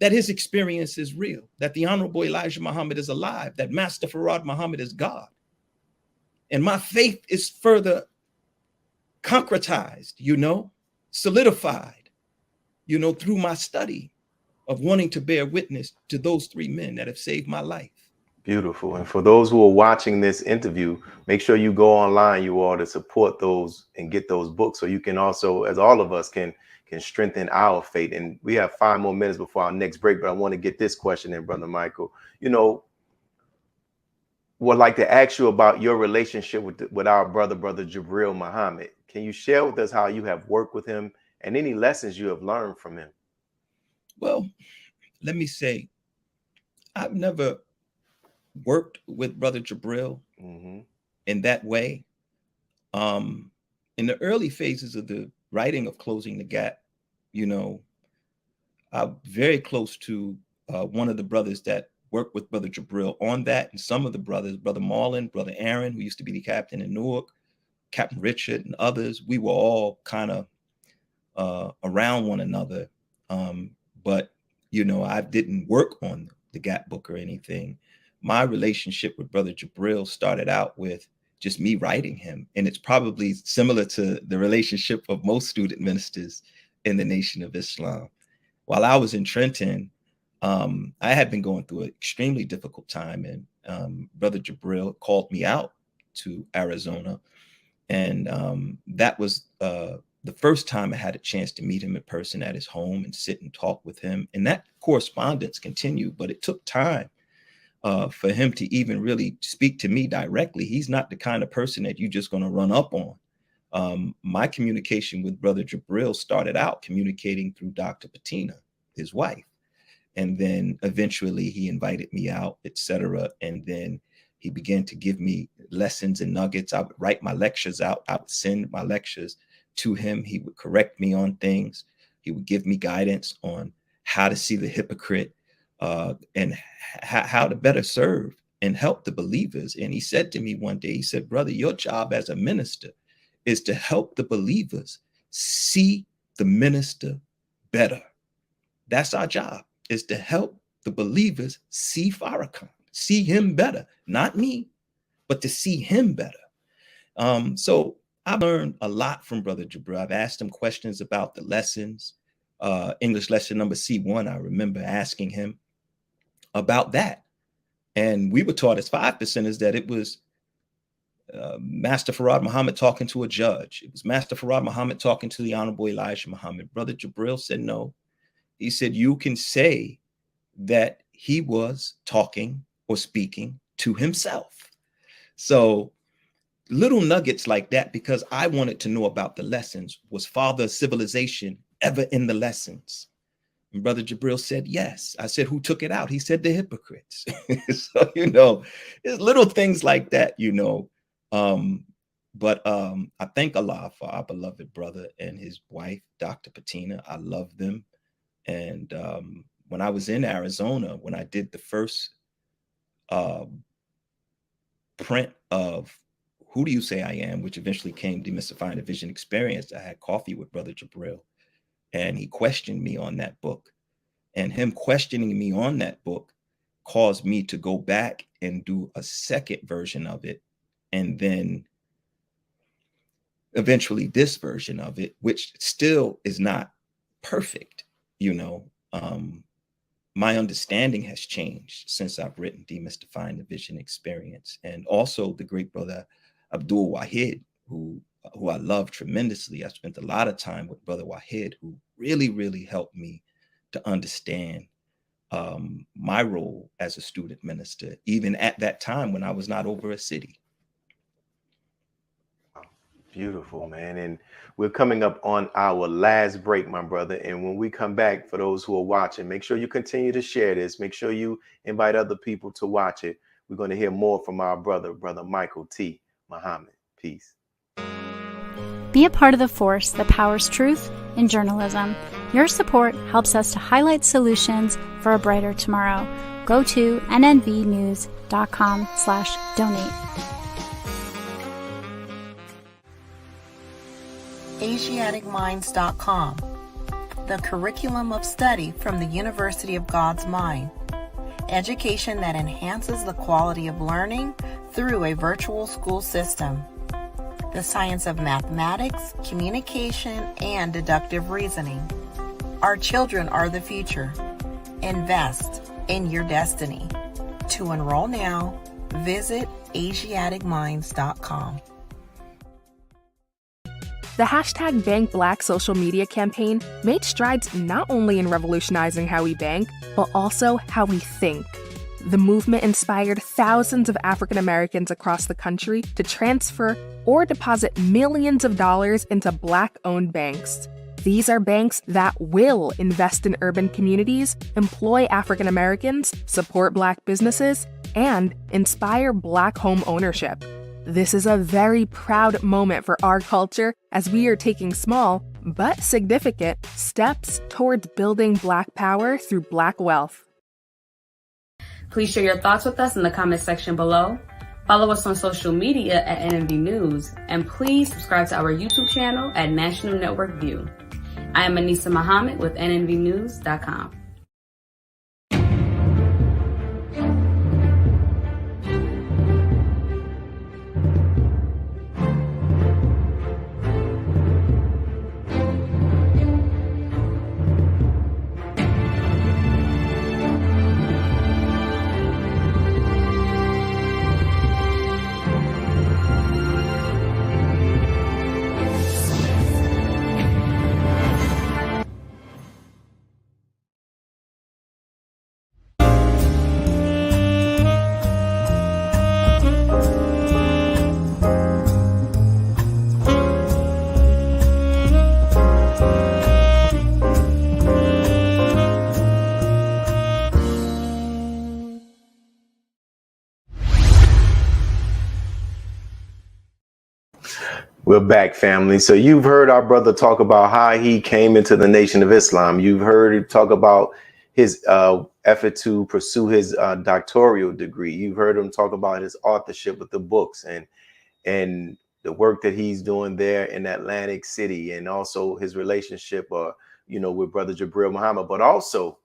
That his experience is real, that the Honorable Elijah Muhammad is alive, that Master Farad Muhammad is God. And my faith is further concretized, solidified, through my study of wanting to bear witness to those three men that have saved my life. Beautiful. And for those who are watching this interview, make sure you go online, you all, to support those and get those books, so you can also, as all of us, can strengthen our faith. And we have 5 more minutes before our next break, but I want to get this question in, Brother Michael. would like to ask you about your relationship with our brother Jabril Muhammad. Can you share with us how you have worked with him and any lessons you have learned from him? Well, let me say, I've never worked with Brother Jabril in that way. In the early phases of the writing of Closing the Gap, you know, I'm very close to one of the brothers that worked with Brother Jabril on that, and some of the brothers, Brother Marlon, Brother Aaron, who used to be the captain in Newark, Captain Richard, and others. We were all kind of around one another. But, you know, I didn't work on the Gap book or anything. My relationship with Brother Jabril started out with just me writing him. And it's probably similar to the relationship of most student ministers in the Nation of Islam. While I was in Trenton, I had been going through an extremely difficult time, and Brother Jabril called me out to Arizona. And that was the first time I had a chance to meet him in person at his home and sit and talk with him. And that correspondence continued, but it took time for him to even really speak to me directly. He's not the kind of person that you're just going to run up on. My communication with Brother Jabril started out communicating through Dr. Patina, his wife. And then eventually he invited me out, etc. And then he began to give me lessons and nuggets. I would write my lectures out. I would send my lectures to him. He would correct me on things. He would give me guidance on how to see the hypocrite and how to better serve and help the believers. And he said to me one day, he said, brother, your job as a minister is to help the believers see the minister better. That's our job, is to help the believers see Farrakhan, see him better, not me, but to see him better. So I learned a lot from Brother Jabril. I've asked him questions about the lessons. English lesson number C1, I remember asking him about that. And we were taught as 5%ers that it was Master Farad Muhammad talking to a judge. It was Master Farad Muhammad talking to the Honorable Elijah Muhammad. Brother Jabril said no. He said, you can say that he was talking or speaking to himself. So little nuggets like that, because I wanted to know about the lessons. Was Father of Civilization ever in the lessons? And Brother Jabril said, yes. I said, who took it out? He said, the hypocrites. So, you know, it's little things like that, you know. But I thank Allah for our beloved brother and his wife, Dr. Patina. I love them. And when I was in Arizona, when I did the first print of Who Do You Say I Am, which eventually came Demystifying the Vision Experience, I had coffee with Brother Jabril, and he questioned me on that book. And him questioning me on that book caused me to go back and do a second version of it, and then eventually this version of it, which still is not perfect. You know, my understanding has changed since I've written Demystifying the Vision Experience. And also the great brother Abdul Wahid, who I love tremendously. I spent a lot of time with Brother Wahid, who really, really helped me to understand my role as a student minister, even at that time when I was not over a city. Beautiful, man. And we're coming up on our last break, my brother. And when we come back, for those who are watching, make sure you continue to share this. Make sure you invite other people to watch it. We're going to hear more from our brother Michael T. Muhammad. Peace. Be a part of the force that powers truth in journalism. Your support helps us to highlight solutions for a brighter tomorrow. Go to nnvnews.com/donate. AsiaticMinds.com, the curriculum of study from the University of God's Mind. Education that enhances the quality of learning through a virtual school system. The science of mathematics, communication, and deductive reasoning. Our children are the future. Invest in your destiny. To enroll now, visit AsiaticMinds.com. The hashtag Bank Black social media campaign made strides not only in revolutionizing how we bank, but also how we think. the movement inspired thousands of African Americans across the country to transfer or deposit millions of dollars into Black-owned banks. These are banks that will invest in urban communities, employ African Americans, support Black businesses, and inspire Black home ownership. This is a very proud moment for our culture as we are taking small, but significant, steps towards building Black power through Black wealth. Please share your thoughts with us in the comment section below. Follow us on social media at NNV News, and please subscribe to our YouTube channel at National Network View. I am Anissa Muhammad with nnvnews.com. We're back, family. So you've heard our brother talk about how he came into the Nation of Islam. You've heard him talk about his effort to pursue his doctoral degree. You've heard him talk about his authorship with the books and the work that he's doing there in Atlantic City, and also his relationship, with Brother Jabril Muhammad. But also,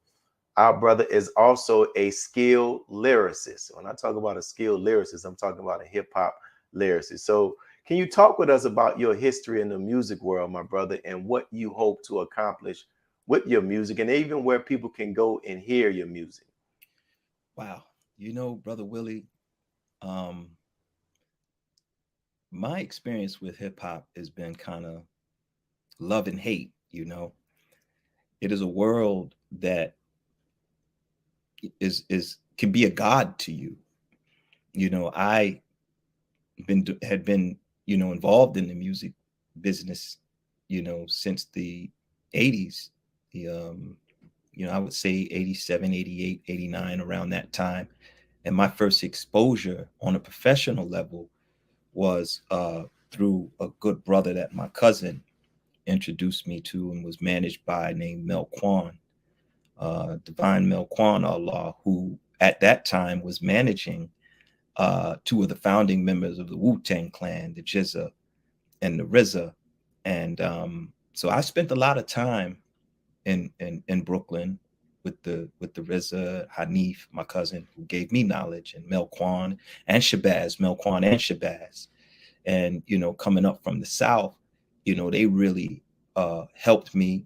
our brother is also a skilled lyricist. When I talk about a skilled lyricist, I'm talking about a hip hop lyricist. So can you talk with us about your history in the music world, my brother, and what you hope to accomplish with your music, and even where people can go and hear your music? Wow. Brother Willie, my experience with hip hop has been kind of love and hate. It is a world that can be a god to you. I had been involved in the music business, since the 80s. I would say 87, 88, 89, around that time. And my first exposure on a professional level was through a good brother that my cousin introduced me to and was managed by, named Mel Kwan, Divine Mel Kwan Allah, who at that time was managing two of the founding members of the Wu-Tang Clan, the Jizza and the RZA. And so I spent a lot of time in Brooklyn with the RZA, Hanif, my cousin, who gave me knowledge, and Mel Kwan and Shabazz, Mel Kwan and Shabazz. And, coming up from the South, they really helped me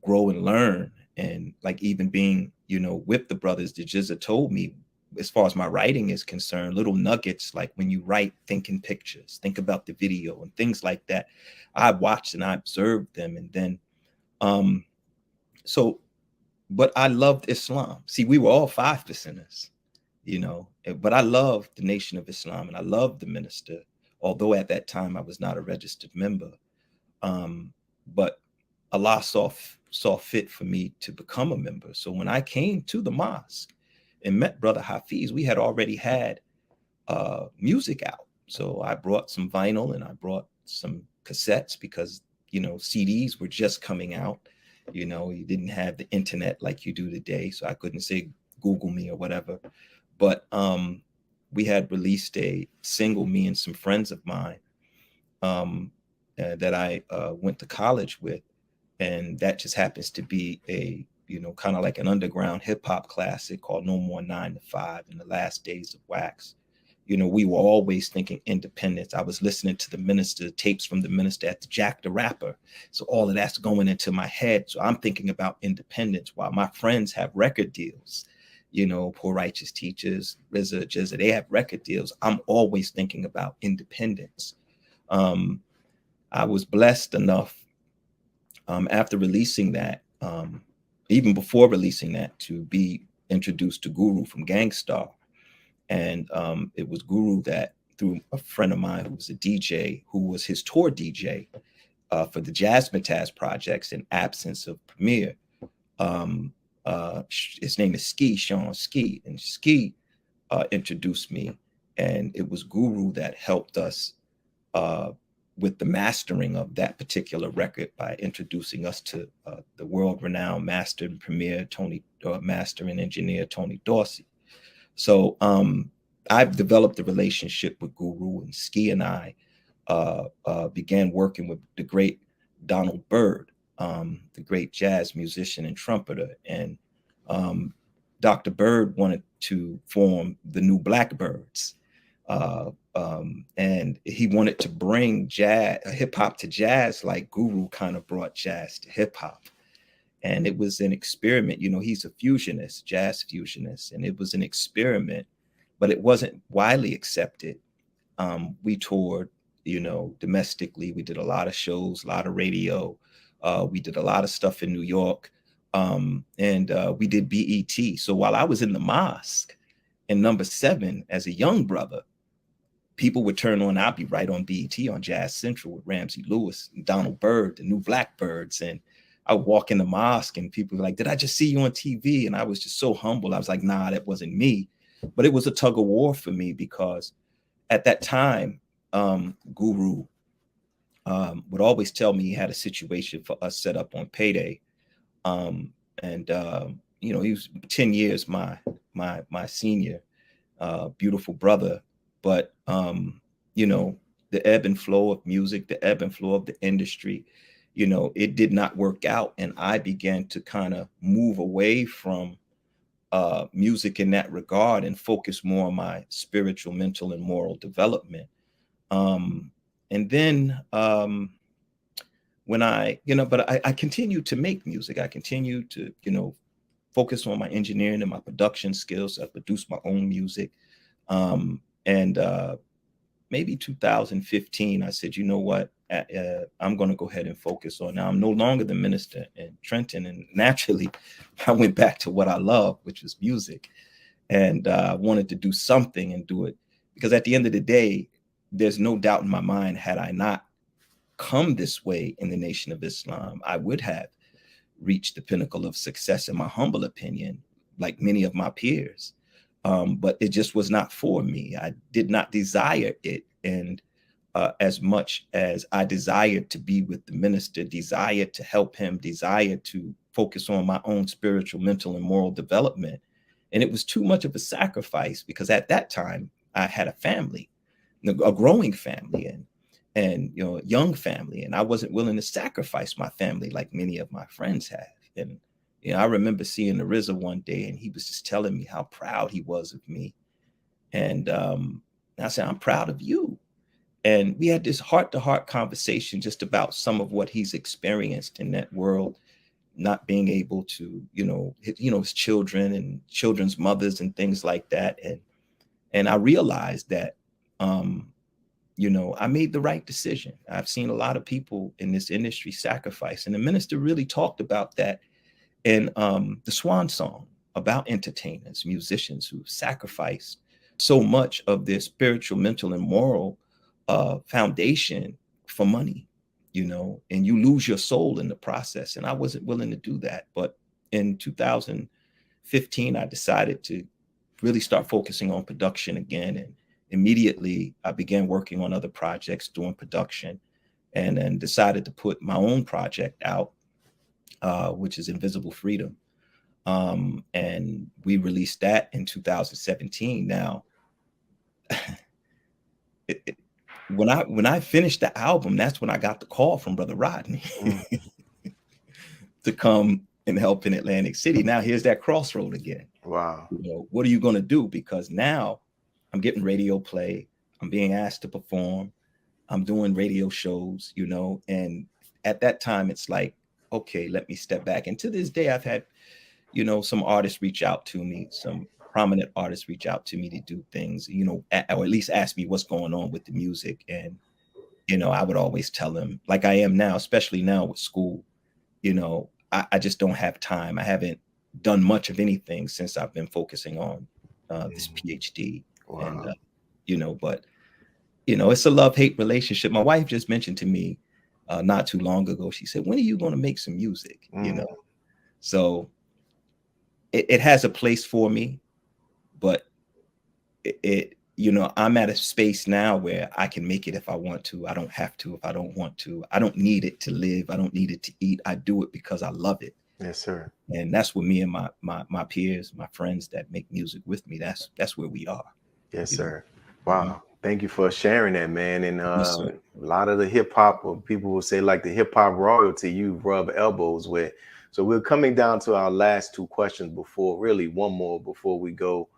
grow and learn. And like even being, with the brothers, the Jizza told me, as far as my writing is concerned, little nuggets, like when you write, think in pictures, think about the video and things like that. I watched and I observed them. And then, but I loved Islam. See, we were all 5%ers, but I loved the Nation of Islam and I loved the minister, although at that time I was not a registered member. But Allah saw fit for me to become a member. So when I came to the mosque and met Brother Hafiz, we had already had music out. So I brought some vinyl and I brought some cassettes because, CDs were just coming out. You didn't have the internet like you do today. So I couldn't say, Google me or whatever. But we had released a single, me and some friends of mine that I went to college with. And that just happens to be a, kind of like an underground hip hop classic called No More 9 to 5 in the Last Days of Wax. We were always thinking independence. I was listening to the minister, tapes from the minister at the Jack the Rapper. So all of that's going into my head. So I'm thinking about independence while my friends have record deals. Poor Righteous Teachers, RZA, Jizza, they have record deals. I'm always thinking about independence. I was blessed enough after releasing that, even before releasing that, to be introduced to Guru from Gangstar. And it was Guru that, through a friend of mine who was a DJ, who was his tour DJ for the Jazzmatazz projects in absence of Premier. His name is Sean Ski, and Ski introduced me, and it was Guru that helped us with the mastering of that particular record by introducing us to the world-renowned master and premier master and engineer Tony Dorsey. So I've developed a relationship with Guru, and Ski and I began working with the great Donald Byrd, the great jazz musician and trumpeter. And Dr. Byrd wanted to form the New Blackbirds. And he wanted to bring jazz, hip hop to jazz, like Guru kind of brought jazz to hip hop. And it was an experiment. You know, he's a fusionist, jazz fusionist, and it was an experiment, but it wasn't widely accepted. We toured, you know, domestically. We did a lot of shows, a lot of radio. We did a lot of stuff in New York, and we did BET. So while I was in the mosque in number 7 as a young brother, people would turn on, I'd be right on BET on Jazz Central with Ramsey Lewis and Donald Byrd, the New Blackbirds. And I would walk in the mosque and people were like, did I just see you on TV? And I was just so humble. I was like, nah, that wasn't me. But it was a tug of war for me, because at that time, Guru would always tell me he had a situation for us set up on Payday. You know, he was 10 years my senior, beautiful brother. But, you know, the ebb and flow of music, the ebb and flow of the industry, you know, it did not work out. And I began to kind of move away from music in that regard and focus more on my spiritual, mental, and moral development. And then when I continued to make music. I continued to, you know, focus on my engineering and my production skills. I produced my own music. Maybe 2015, I said, you know what, I'm going to go ahead and focus on, now I'm no longer the minister in Trenton. And naturally, I went back to what I love, which was music. And I wanted to do something and do it, because at the end of the day, there's no doubt in my mind, had I not come this way in the Nation of Islam, I would have reached the pinnacle of success, in my humble opinion, like many of my peers. But it just was not for me. I did not desire it. And as much as I desired to be with the minister, desired to help him, desired to focus on my own spiritual, mental, and moral development. And it was too much of a sacrifice, because at that time I had a family, a growing family, and you know, a young family. And I wasn't willing to sacrifice my family like many of my friends have. And you know, I remember seeing the RZA one day, and he was just telling me how proud he was of me. And I said, I'm proud of you. And we had this heart-to-heart conversation just about some of what he's experienced in that world, not being able to, his children and children's mothers and things like that. And I realized that, I made the right decision. I've seen a lot of people in this industry sacrifice. And the minister really talked about that in the Swan Song, about entertainers, musicians who sacrificed so much of their spiritual, mental, and moral foundation for money, and you lose your soul in the process. And I wasn't willing to do that. But in 2015, I decided to really start focusing on production again. And immediately I began working on other projects, doing production, and then decided to put my own project out, which is Invisible Freedom. And we released that in 2017. Now, when I finished the album, that's when I got the call from Brother Rodney to come and help in Atlantic City. Now here's that crossroad again. Wow. What are you going to do? Because now I'm getting radio play. I'm being asked to perform. I'm doing radio shows, and at that time it's like, okay, let me step back. And to this day, I've had, some artists reach out to me, some prominent artists reach out to me to do things, or at least ask me what's going on with the music. And, I would always tell them, like I am now, especially now with school, I just don't have time. I haven't done much of anything since I've been focusing on this PhD. Wow. And but it's a love-hate relationship. My wife just mentioned to me not too long ago, she said, when are you going to make some music? So it has a place for me, but I'm at a space now where I can make it if I want to. I don't have to if I don't want to. I don't need it to live. I don't need it to eat. I do it because I love it. Yes, sir. And that's what me and my peers, my friends that make music with me, that's where we are. Yes, sir. Wow. Thank you for sharing that, man. And a lot of the hip hop, or people will say like the hip hop royalty, you rub elbows with. So we're coming down to our last two questions one more before we go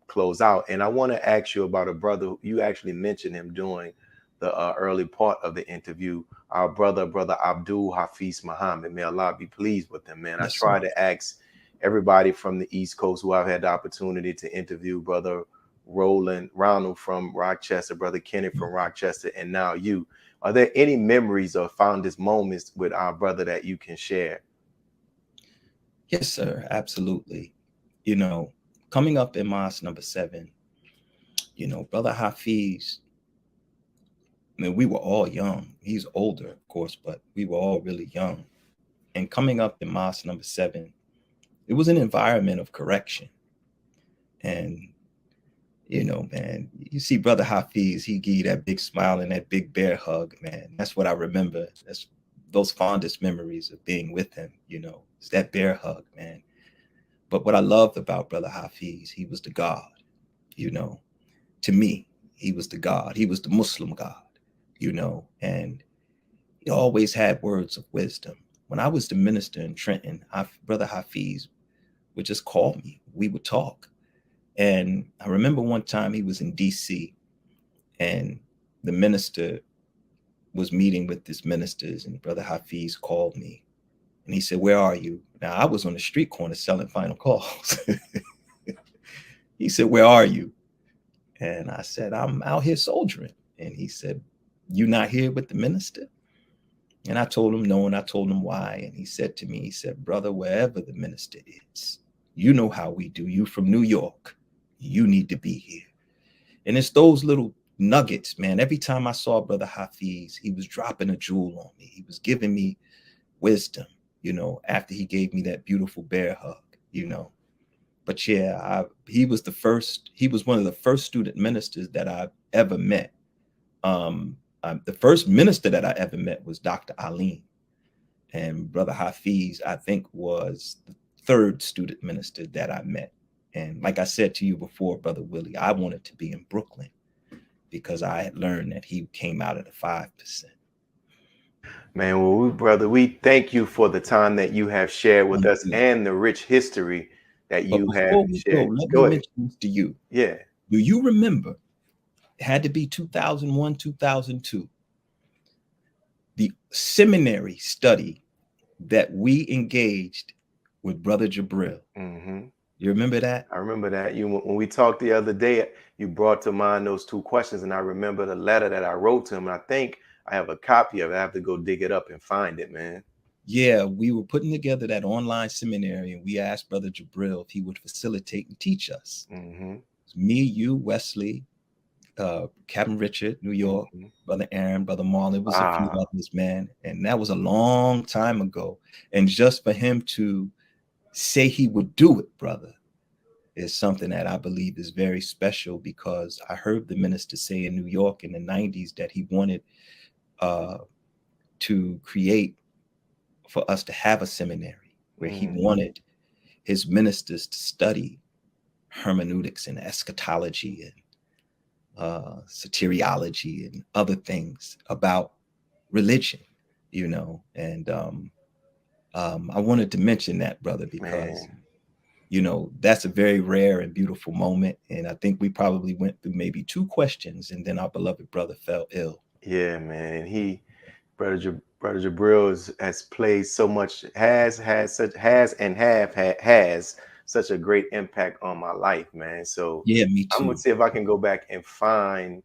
close out. And I want to ask you about a brother. You actually mentioned him during the early part of the interview. Our brother Abdul Hafiz Muhammad. May Allah be pleased with him, man. Yes, I try to ask everybody from the East Coast who I've had the opportunity to interview, Brother Ronald from Rochester, Brother Kenneth from Rochester, and now you. Are there any memories or fondest moments with our brother that you can share? Yes, sir. Absolutely. Coming up in Mosque number 7, Brother Hafiz, we were all young. He's older, of course, but we were all really young. And coming up in Mosque number 7, it was an environment of correction. And, man, you see Brother Hafiz, he gave you that big smile and that big bear hug, man. That's what I remember. That's those fondest memories of being with him, it's that bear hug, man. But what I loved about Brother Hafiz, he was the God, to me, he was the God. He was the Muslim God, and he always had words of wisdom. When I was the minister in Trenton, Brother Hafiz would just call me. We would talk. And I remember one time he was in DC and the minister was meeting with his ministers, and Brother Hafiz called me and he said, "Where are you?" Now I was on the street corner selling final calls. He said, "Where are you?" And I said, "I'm out here soldiering." And he said, "You not here with the minister?" And I told him no, and I told him why. And he said to me, he said, "Brother, wherever the minister is, you know how we do. You from New York, you need to be here." And it's those little nuggets, man. Every time I saw Brother Hafiz, he was dropping a jewel on me. He was giving me wisdom, after he gave me that beautiful bear hug, But yeah, he was one of the first student ministers that I've ever met. The first minister that I ever met was Dr. Alim. And Brother Hafiz, I think, was the third student minister that I met. And like I said to you before, Brother Willie, I wanted to be in Brooklyn because I had learned that he came out of the 5%. Man, well, brother, we thank you for the time that you have shared with us and the rich history that you have shared. Let me mention this to you. Yeah. Do you remember? It had to be 2001, 2002. The seminary study that we engaged with Brother Jabril. Mm-hmm. You remember that? I remember that. When we talked the other day, you brought to mind those two questions, and I remember the letter that I wrote to him. And I think I have a copy of it. I have to go dig it up and find it, man. Yeah, we were putting together that online seminary, and we asked Brother Jabril if he would facilitate and teach us. Mm-hmm. Me, you, Wesley, Captain Richard, New York, Brother Aaron, Brother Marlon. It was a few others, man. And that was a long time ago. And just for him to say he would do it, brother, is something that I believe is very special, because I heard the minister say in New York in the 90s that he wanted to create for us to have a seminary where he wanted his ministers to study hermeneutics and eschatology and soteriology and other things about religion, and I wanted to mention that, brother, because that's a very rare and beautiful moment. And I think we probably went through maybe 2 questions, and then our beloved brother fell ill. Yeah, man. Brother Jabril has played so much, has such a great impact on my life, man. So yeah, me too. I'm gonna see if I can go back and find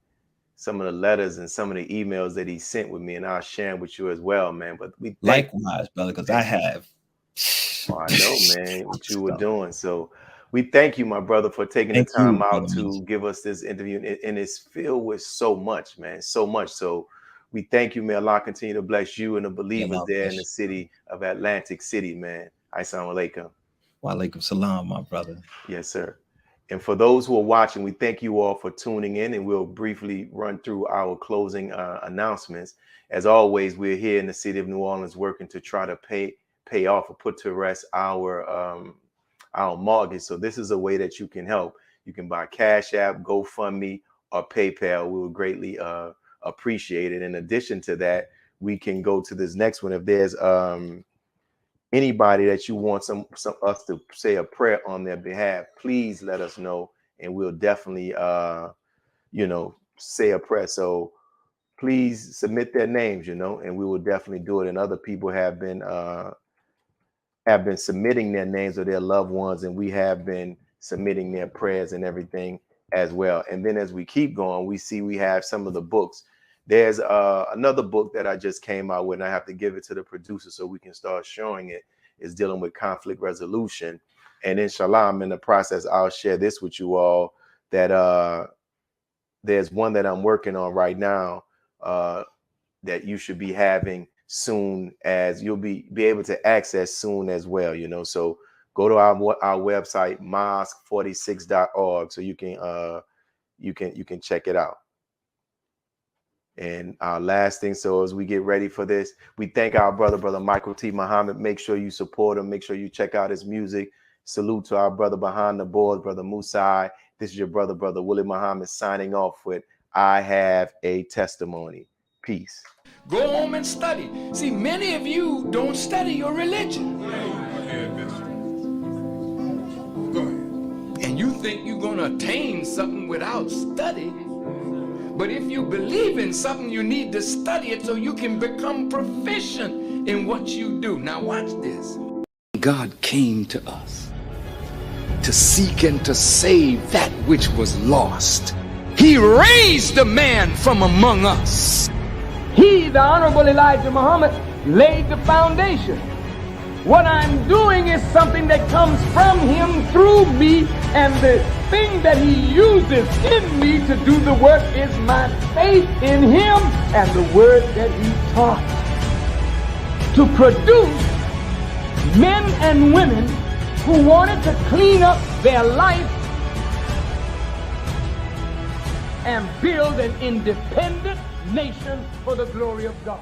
some of the letters and some of the emails that he sent with me, and I'll share them with you as well, man. But we likewise, brother, because I have Oh, I know, man, what you were doing. So we thank you, my brother, for taking the time out to give us this interview. And it's filled with so much, man, so much. So we thank you, may Allah continue to bless you and the believers there in the city of Atlantic City, man. Assalamu alaikum. Wa alaikum salam, my brother. Yes, sir. And for those who are watching, we thank you all for tuning in, and we'll briefly run through our closing announcements. As always, we're here in the city of New Orleans working to try to pay off or put to rest our mortgage. So this is a way that you can help. You can buy Cash App, GoFundMe, or PayPal. We would greatly appreciate it. In addition to that, we can go to this next one. If there's anybody that you want some us to say a prayer on their behalf, please let us know, and we'll definitely say a prayer. So please submit their names, and we will definitely do it. And other people have been submitting their names of their loved ones, and we have been submitting their prayers and everything as well. And then as we keep going, we have some of the books. There's another book that I just came out with, and I have to give it to the producer so we can start showing it. It's dealing with conflict resolution. And inshallah, I'm in the process. I'll share this with you all, that there's one that I'm working on right now that you should be having soon, as you'll be able to access soon as well. So go to our website, mosque46.org, so you can check it out. And our last thing, so as we get ready for this, we thank our brother Michael T. Muhammad. Make sure you support him. Make sure you check out his music. Salute to our brother behind the boards, Brother Musai. This is your brother Willie Muhammad, signing off with I Have a Testimony. Peace. Go home and study. See, many of you don't study your religion. Go ahead. And you think you're going to attain something without study. But if you believe in something, you need to study it so you can become proficient in what you do. Now watch this. God came to us to seek and to save that which was lost. He raised a man from among us. He, the Honorable Elijah Muhammad, laid the foundation. What I'm doing is something that comes from him through me, and the thing that he uses in me to do the work is my faith in him and the word that he taught. To produce men and women who wanted to clean up their life and build an independent nation for the glory of God.